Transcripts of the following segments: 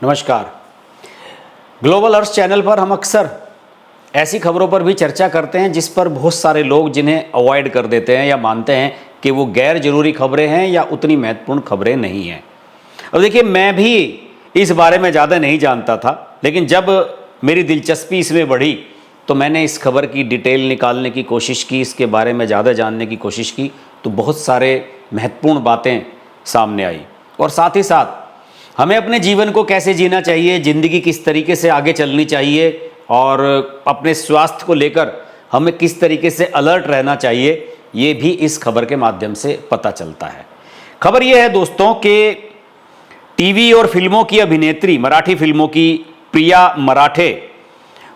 नमस्कार। ग्लोबल अर्थ चैनल पर हम अक्सर ऐसी खबरों पर भी चर्चा करते हैं जिस पर बहुत सारे लोग जिन्हें अवॉइड कर देते हैं या मानते हैं कि वो गैर जरूरी खबरें हैं या उतनी महत्वपूर्ण खबरें नहीं हैं। अब देखिए, मैं भी इस बारे में ज़्यादा नहीं जानता था, लेकिन जब मेरी दिलचस्पी इसमें बढ़ी तो मैंने इस खबर की डिटेल निकालने की कोशिश की, इसके बारे में ज़्यादा जानने की कोशिश की, तो बहुत सारे महत्वपूर्ण बातें सामने आई। और साथ ही साथ हमें अपने जीवन को कैसे जीना चाहिए, ज़िंदगी किस तरीके से आगे चलनी चाहिए और अपने स्वास्थ्य को लेकर हमें किस तरीके से अलर्ट रहना चाहिए, ये भी इस खबर के माध्यम से पता चलता है। खबर ये है दोस्तों कि टीवी और फिल्मों की अभिनेत्री, मराठी फिल्मों की प्रिया मराठे,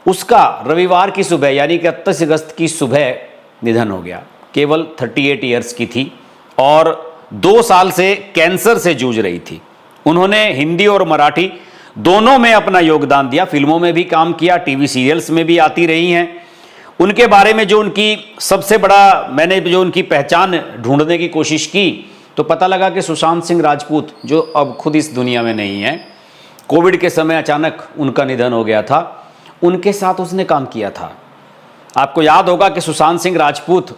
उसका रविवार की सुबह यानी कि 28 अगस्त की सुबह निधन हो गया। केवल 38 ईयर्स की थी और 2 साल से कैंसर से जूझ रही थी। उन्होंने हिंदी और मराठी दोनों में अपना योगदान दिया, फिल्मों में भी काम किया, टीवी सीरियल्स में भी आती रही हैं। उनके बारे में जो उनकी सबसे बड़ा, मैंने जो उनकी पहचान ढूंढने की कोशिश की तो पता लगा कि सुशांत सिंह राजपूत, जो अब खुद इस दुनिया में नहीं है, कोविड के समय अचानक उनका निधन हो गया था, उनके साथ उसने काम किया था। आपको याद होगा कि सुशांत सिंह राजपूत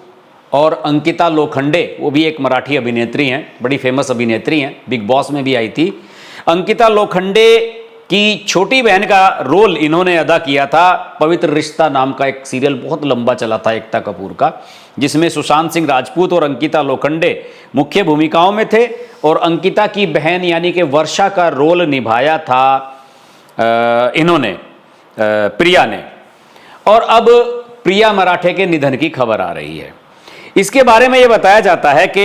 और अंकिता लोखंडे, वो भी एक मराठी अभिनेत्री हैं, बड़ी फेमस अभिनेत्री हैं, बिग बॉस में भी आई थी। अंकिता लोखंडे की छोटी बहन का रोल इन्होंने अदा किया था। पवित्र रिश्ता नाम का एक सीरियल बहुत लंबा चला था एकता कपूर का, जिसमें सुशांत सिंह राजपूत और अंकिता लोखंडे मुख्य भूमिकाओं में थे और अंकिता की बहन यानी कि वर्षा का रोल निभाया था इन्होंने, प्रिया ने। और अब प्रिया मराठे के निधन की खबर आ रही है। इसके बारे में ये बताया जाता है कि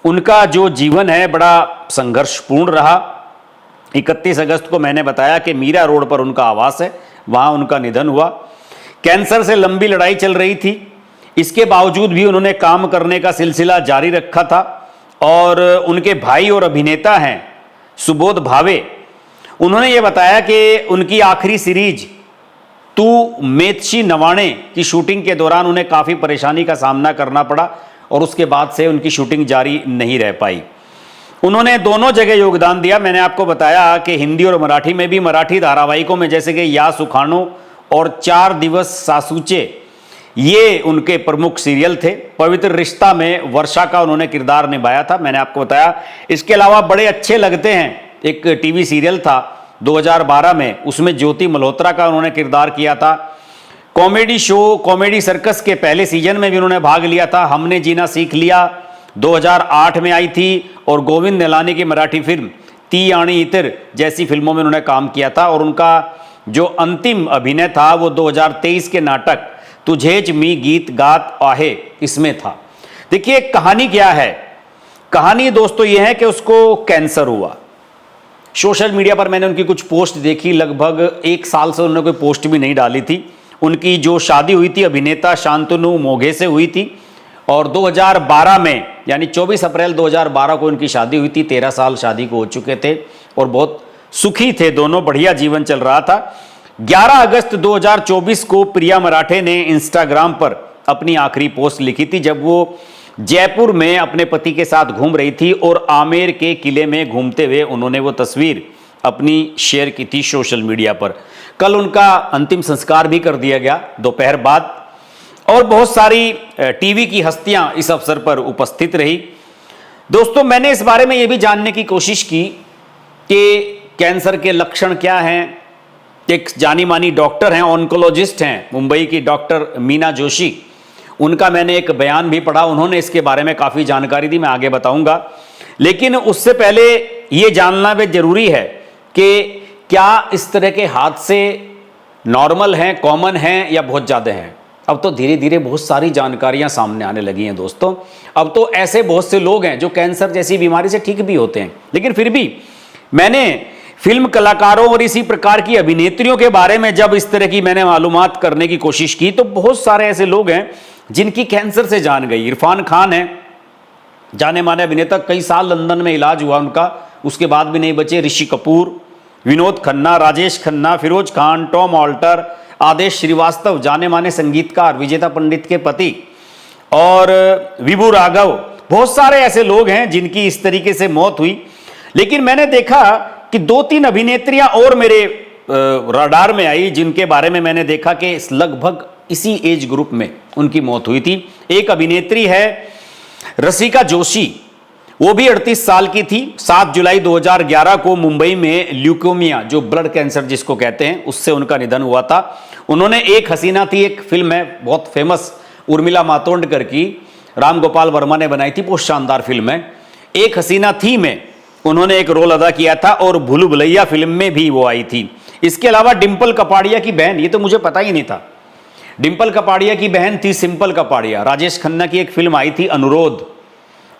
उनका जो जीवन है बड़ा संघर्षपूर्ण रहा। 31 अगस्त को मैंने बताया कि मीरा रोड पर उनका आवास है, वहाँ उनका निधन हुआ। कैंसर से लंबी लड़ाई चल रही थी, इसके बावजूद भी उन्होंने काम करने का सिलसिला जारी रखा था। और उनके भाई और अभिनेता हैं सुबोध भावे, उन्होंने ये बताया कि उनकी आखिरी सीरीज तू मेतशी नवाणे की शूटिंग के दौरान उन्हें काफ़ी परेशानी का सामना करना पड़ा और उसके बाद से उनकी शूटिंग जारी नहीं रह पाई। उन्होंने दोनों जगह योगदान दिया। मैंने आपको बताया कि हिंदी और मराठी में भी, मराठी धारावाहिकों में जैसे कि या सुखाणो और 4 दिवस सासूचे, ये उनके प्रमुख सीरियल थे। पवित्र रिश्ता में वर्षा का उन्होंने किरदार निभाया था, मैंने आपको बताया। इसके अलावा बड़े अच्छे लगते हैं एक टीवी सीरियल था 2012 में, उसमें ज्योति मल्होत्रा का उन्होंने किरदार किया था। कॉमेडी शो कॉमेडी सर्कस के पहले सीजन में भी उन्होंने भाग लिया था। हमने जीना सीख लिया 2008 में आई थी और गोविंद निलानी की मराठी फिल्म ती आणि इतर जैसी फिल्मों में उन्होंने काम किया था। और उनका जो अंतिम अभिनय था वो 2023 के नाटक तुझेच मी गीत गात आहे इसमें था। देखिए कहानी क्या है, कहानी दोस्तों ये है कि उसको कैंसर हुआ। सोशल मीडिया पर मैंने उनकी कुछ पोस्ट देखी, लगभग 1 साल से उन्होंने कोई पोस्ट भी नहीं डाली थी। उनकी जो शादी हुई थी अभिनेता शांतनु मोघे से हुई थी और 2012 में यानी 24 अप्रैल 2012 को उनकी शादी हुई थी। 13 साल शादी को हो चुके थे और बहुत सुखी थे दोनों, बढ़िया जीवन चल रहा था। 11 अगस्त 2024 को प्रिया मराठे ने इंस्टाग्राम पर अपनी आखिरी पोस्ट लिखी थी, जब वो जयपुर में अपने पति के साथ घूम रही थी और आमेर के किले में घूमते हुए उन्होंने वो तस्वीर अपनी शेयर की थी सोशल मीडिया पर। कल उनका अंतिम संस्कार भी कर दिया गया दोपहर बाद और बहुत सारी टीवी की हस्तियां इस अवसर पर उपस्थित रही। दोस्तों मैंने इस बारे में ये भी जानने की कोशिश की कि कैंसर के लक्षण क्या हैं। एक जानी मानी डॉक्टर हैं, ऑन्कोलॉजिस्ट हैं, मुंबई की डॉक्टर मीना जोशी, उनका मैंने एक बयान भी पढ़ा, उन्होंने इसके बारे में काफ़ी जानकारी दी, मैं आगे बताऊंगा। लेकिन उससे पहले ये जानना भी जरूरी है कि क्या इस तरह के हादसे नॉर्मल हैं, कॉमन हैं या बहुत ज़्यादा हैं। अब तो धीरे धीरे बहुत सारी जानकारियां सामने आने लगी हैं दोस्तों। अब तो ऐसे बहुत से लोग हैं जो कैंसर जैसी बीमारी से ठीक भी होते हैं, लेकिन फिर भी मैंने फिल्म कलाकारों और इसी प्रकार की अभिनेत्रियों के बारे में जब इस तरह की मैंने मालूमात करने की कोशिश की तो बहुत सारे ऐसे लोग हैं जिनकी कैंसर से जान गई। इरफान खान है, जाने माने अभिनेता, कई साल लंदन में इलाज हुआ उनका उसके बाद भी नहीं बचे ऋषि कपूर, विनोद खन्ना, राजेश खन्ना, फिरोज खान, टॉम ऑल्टर, आदेश श्रीवास्तव, जाने माने संगीतकार, विजेता पंडित के पति, और विभू राघव। बहुत सारे ऐसे लोग हैं जिनकी इस तरीके से मौत हुई। लेकिन मैंने देखा कि 2-3 अभिनेत्रियां और मेरे रडार में आई जिनके बारे में मैंने देखा कि लगभग इसी एज ग्रुप में उनकी मौत हुई थी। एक अभिनेत्री है रसिका जोशी, वो भी 38 साल की थी। 7 जुलाई 2011 को मुंबई में ल्यूकेमिया, जो ब्लड कैंसर जिसको कहते हैं, उससे उनका निधन हुआ था। उन्होंने एक हसीना थी, एक फिल्म है बहुत फेमस, उर्मिला मातोंडकर की, राम गोपाल वर्मा ने बनाई थी, बहुत शानदार फिल्म है। एक हसीना थी में उन्होंने एक रोल अदा किया था और भूल भुलैया फिल्म में भी वो आई थी। इसके अलावा डिंपल कपाड़िया की बहन, ये तो मुझे पता ही नहीं था, डिंपल कपाड़िया की बहन थी सिंपल कपाड़िया। राजेश खन्ना की एक फिल्म आई थी अनुरोध,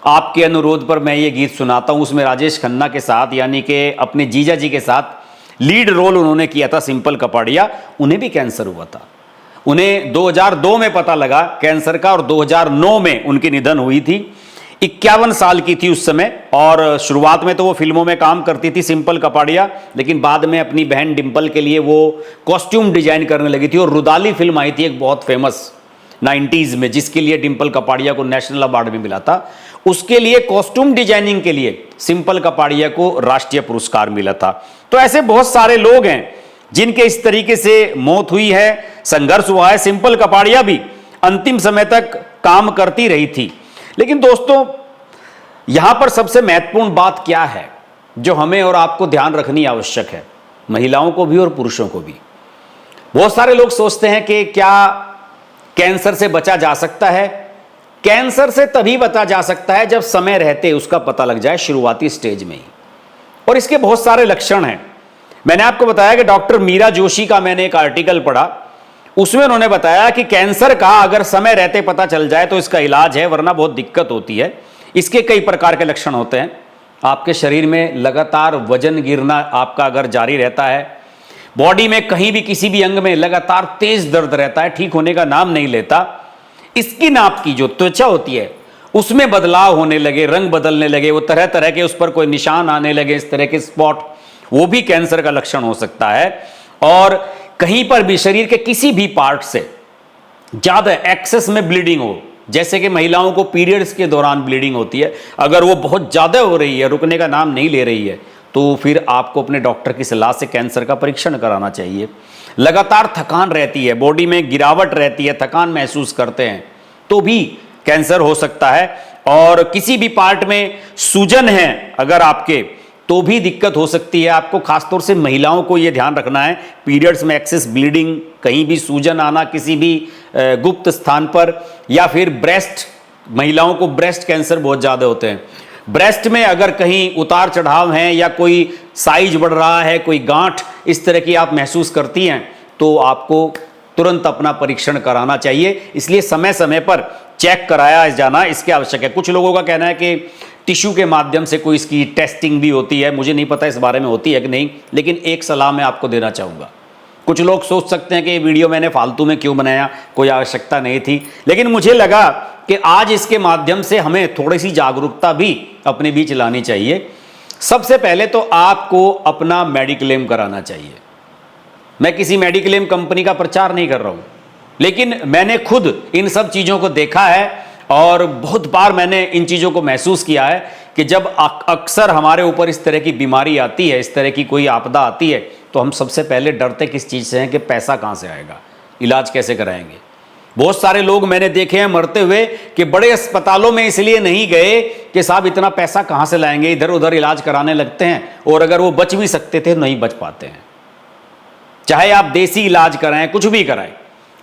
आपके अनुरोध पर मैं ये गीत सुनाता हूं, उसमें राजेश खन्ना के साथ यानी कि अपने जीजा जी के साथ लीड रोल उन्होंने किया था सिंपल कपाड़िया। उन्हें भी कैंसर हुआ था, उन्हें 2002 में पता लगा कैंसर का और 2009 में उनकी निधन हुई थी। 51 साल की थी उस समय, और शुरुआत में तो वो फिल्मों में काम करती थी सिंपल कपाड़िया, लेकिन बाद में अपनी बहन डिंपल के लिए वो कॉस्ट्यूम डिजाइन करने लगी थी। और रुदाली फिल्म आई थी एक बहुत फेमस 90s में, जिसके लिए डिंपल कपाड़िया को नेशनल अवार्ड भी मिला था। उसके लिए कॉस्ट्यूम डिजाइनिंग के लिए सिंपल कपाड़िया को राष्ट्रीय पुरस्कार मिला था। तो ऐसे बहुत सारे लोग हैं जिनके इस तरीके से मौत हुई है, संघर्ष हुआ है। सिंपल कपाड़िया भी अंतिम समय तक काम करती रही थी। लेकिन दोस्तों, यहां पर सबसे महत्वपूर्ण बात क्या है जो हमें और आपको ध्यान रखनी आवश्यक है, महिलाओं को भी और पुरुषों को भी। बहुत सारे लोग सोचते हैं कि क्या कैंसर से बचा जा सकता है। कैंसर से तभी बचा जा सकता है जब समय रहते उसका पता लग जाए, शुरुआती स्टेज में ही। और इसके बहुत सारे लक्षण हैं। मैंने आपको बताया कि डॉक्टर मीरा जोशी का मैंने एक आर्टिकल पढ़ा, उसमें उन्होंने बताया कि कैंसर का अगर समय रहते पता चल जाए तो इसका इलाज है, वरना बहुत दिक्कत होती है। इसके कई प्रकार के लक्षण होते हैं। आपके शरीर में लगातार वजन गिरना आपका अगर जारी रहता है, बॉडी में कहीं भी किसी भी अंग में लगातार तेज दर्द रहता है, ठीक होने का नाम नहीं लेता। स्किन आपकी जो त्वचा होती है उसमें बदलाव होने लगे, रंग बदलने लगे, वो तरह तरह के उस पर कोई निशान आने लगे, इस तरह के स्पॉट, वो भी कैंसर का लक्षण हो सकता है। और कहीं पर भी शरीर के किसी भी पार्ट से ज्यादा एक्सेस में ब्लीडिंग हो, जैसे कि महिलाओं को पीरियड्स के दौरान ब्लीडिंग होती है, अगर वो बहुत ज्यादा हो रही है, रुकने का नाम नहीं ले रही है, तो फिर आपको अपने डॉक्टर की सलाह से कैंसर का परीक्षण कराना चाहिए। लगातार थकान रहती है, बॉडी में गिरावट रहती है, थकान महसूस करते हैं, तो भी कैंसर हो सकता है। और किसी भी पार्ट में सूजन है अगर आपके, तो भी दिक्कत हो सकती है आपको। खासतौर से महिलाओं को यह ध्यान रखना है, पीरियड्स में एक्सेस ब्लीडिंग, कहीं भी सूजन आना किसी भी गुप्त स्थान पर, या फिर ब्रेस्ट, महिलाओं को ब्रेस्ट कैंसर बहुत ज़्यादा होते हैं। ब्रेस्ट में अगर कहीं उतार चढ़ाव है या कोई साइज बढ़ रहा है, कोई गांठ इस तरह की आप महसूस करती हैं, तो आपको तुरंत अपना परीक्षण कराना चाहिए। इसलिए समय समय पर चेक कराया जाना इसके आवश्यक है। कुछ लोगों का कहना है कि टिश्यू के माध्यम से कोई इसकी टेस्टिंग भी होती है, मुझे नहीं पता इस बारे में होती है कि नहीं, लेकिन एक सलाह मैं आपको देना चाहूँगा। कुछ लोग सोच सकते हैं कि ये वीडियो मैंने फालतू में क्यों बनाया, कोई आवश्यकता नहीं थी, लेकिन मुझे लगा कि आज इसके माध्यम से हमें थोड़ी सी जागरूकता भी अपने बीच लानी चाहिए। सबसे पहले तो आपको अपना मेडिक्लेम कराना चाहिए। मैं किसी मेडिक्लेम कंपनी का प्रचार नहीं कर रहा हूँ, लेकिन मैंने खुद इन सब चीज़ों को देखा है और बहुत बार मैंने इन चीज़ों को महसूस किया है कि जब अक्सर हमारे ऊपर इस तरह की बीमारी आती है, इस तरह की कोई आपदा आती है, तो हम सबसे पहले डरते किस चीज़ से हैं कि पैसा कहाँ से आएगा, इलाज कैसे कराएंगे। बहुत सारे लोग मैंने देखे हैं मरते हुए कि बड़े अस्पतालों में इसलिए नहीं गए कि साहब इतना पैसा कहाँ से लाएंगे, इधर उधर इलाज कराने लगते हैं, और अगर वो बच भी सकते थे नहीं बच पाते हैं। चाहे आप देसी इलाज कराएं, कुछ भी कराएं,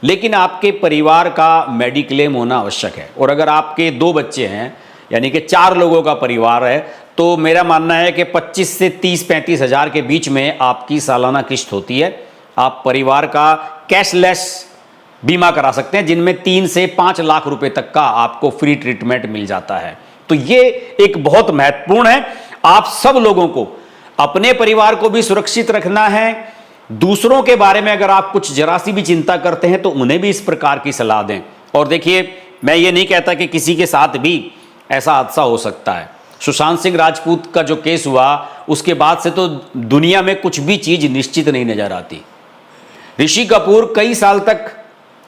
लेकिन आपके परिवार का मेडिक्लेम होना आवश्यक है। और अगर आपके 2 बच्चे हैं, यानी कि 4 लोगों का परिवार है, तो मेरा मानना है कि 25 से 30-35 हज़ार के बीच में आपकी सालाना किश्त होती है। आप परिवार का कैशलेस बीमा करा सकते हैं, जिनमें 3 से 5 लाख रुपए तक का आपको फ्री ट्रीटमेंट मिल जाता है। तो ये एक बहुत महत्वपूर्ण है। आप सब लोगों को अपने परिवार को भी सुरक्षित रखना है, दूसरों के बारे में अगर आप कुछ जरा सी भी चिंता करते हैं तो उन्हें भी इस प्रकार की सलाह दें। और देखिए, मैं ये नहीं कहता कि किसी के साथ भी ऐसा हादसा हो सकता है, सुशांत सिंह राजपूत का जो केस हुआ उसके बाद से तो दुनिया में कुछ भी चीज निश्चित नहीं नजर आती। ऋषि कपूर कई साल तक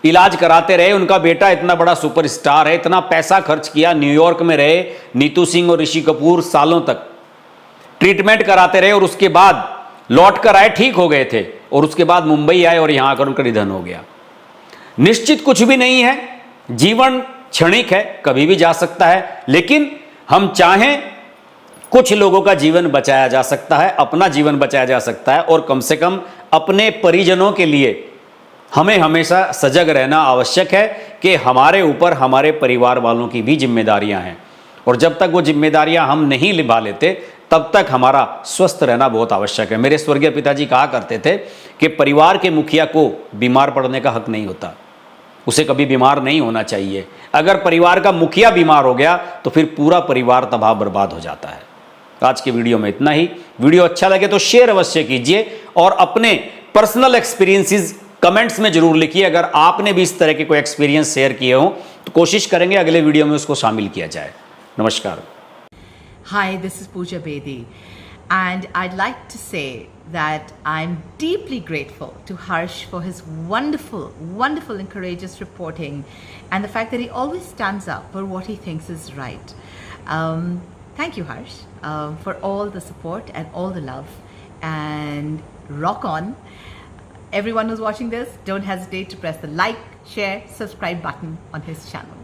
इलाज कराते रहे, उनका बेटा इतना बड़ा सुपरस्टार है, इतना पैसा खर्च किया, न्यूयॉर्क में रहे नीतू सिंह और ऋषि कपूर, सालों तक ट्रीटमेंट कराते रहे और उसके बाद लौट कर आए, ठीक हो गए थे और उसके बाद मुंबई आए और यहां आकर उनका निधन हो गया। निश्चित कुछ भी नहीं है, जीवन क्षणिक है, कभी भी जा सकता है, लेकिन हम चाहें कुछ लोगों का जीवन बचाया जा सकता है, अपना जीवन बचाया जा सकता है और कम से कम अपने परिजनों के लिए हमें हमेशा सजग रहना आवश्यक है कि हमारे ऊपर हमारे परिवार वालों की भी जिम्मेदारियां हैं और जब तक वो जिम्मेदारियां हम नहीं निभा लेते तब तक हमारा स्वस्थ रहना बहुत आवश्यक है। मेरे स्वर्गीय पिताजी कहा करते थे कि परिवार के मुखिया को बीमार पड़ने का हक नहीं होता, उसे कभी बीमार नहीं होना चाहिए। अगर परिवार का मुखिया बीमार हो गया तो फिर पूरा परिवार तबाह बर्बाद हो जाता है। आज के वीडियो में इतना ही। वीडियो अच्छा लगे तो शेयर अवश्य कीजिए और अपने पर्सनल एक्सपीरियंसेस कमेंट्स में जरूर लिखिए। अगर आपने भी इस तरह के कोई एक्सपीरियंस शेयर किए हो तो कोशिश करेंगे अगले वीडियो में उसको शामिल किया जाए। नमस्कार। Hi, this is Pooja Bedi, and I'd like to say that I'm deeply grateful to Harsh for his wonderful, wonderful and courageous reporting and the fact that he always stands up for what he thinks is right. Thank you, Harsh, for all the support and all the love, and rock on. Everyone who's watching this, don't hesitate to press the like, share, subscribe button on his channel.